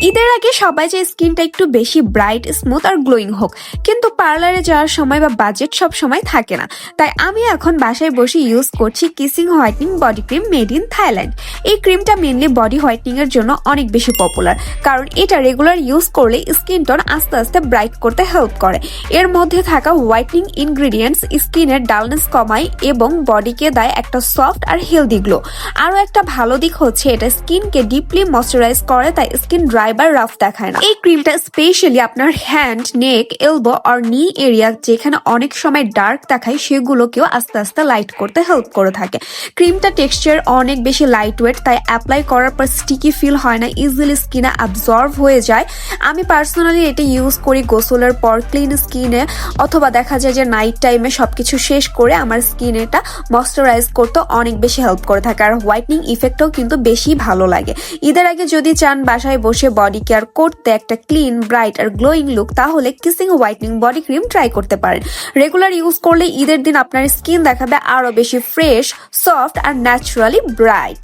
ঈদের আগে সবাই চায় স্কিনটা একটু বেশি ব্রাইট, স্মুথ আর গ্লোয়িং হোক, কিন্তু পার্লারে যাওয়ার সময় বা বাজেট সব সময় থাকে না। তাই আমি এখন বাসায় বসে ইউজ করছি kissing whitening body cream made in Thailand. এই ক্রিমটা মেনলি বডি হোয়াইটনিং এর জন্য অনেক বেশি পপুলার, কারণ এটা রেগুলার ইউজ করলে স্কিন টোন আস্তে আস্তে ব্রাইট করতে হেল্প করে। এর মধ্যে থাকা হোয়াইটনিং ইনগ্রিডিয়েন্টস স্কিনের ডালনেস কমায় এবং বডিকে দেয় একটা সফট আর হেলদি গ্লো। আরো একটা ভালো দিক হচ্ছে এটা স্কিনকে ডিপলি ময়শ্চারাইজ করে, তাই স্কিন ড্রাই বা রাফ দেখায় না। এই ক্রিমটা স্পেশালি আপনার হ্যান্ড, নেক, এলবো আর নি এরিয়া যেখানে অনেক সময় ডার্ক দেখায় সেগুলোকেও আস্তে আস্তে লাইট করতে হেল্প করে থাকে। ক্রিমটা টেক্সচার অনেক বেশি লাইট ওয়েট, তাই অ্যাপ্লাই করার পর স্টিকি ফিল হয় না, ইজিলি স্কিনে অ্যাবজর্ব হয়ে যায়। আমি পার্সোনালি এটা ইউজ করি গোসলের পর ক্লিন স্কিনে, অথবা দেখা যায় যে নাইট টাইমে সবকিছু শেষ করে আমার স্কিন এটা ময়শ্চারাইজ করতে অনেক বেশি হেল্প করে থাকে। আর হোয়াইটনিং ইফেক্টও কিন্তু বেশি ভালো লাগে। ঈদের আগে যদি চান বাসায় বসে বডি কেয়ার করতে একটা ক্লিন, ব্রাইট আর গ্লোয়িং লুক, তাহলে kissing whitening body cream try করতে পারেন। রেগুলার ইউজ করলে ঈদের দিন আপনার স্কিন দেখাবে আরো বেশি ফ্রেশ, সফট আর ন্যাচারালি ব্রাইট।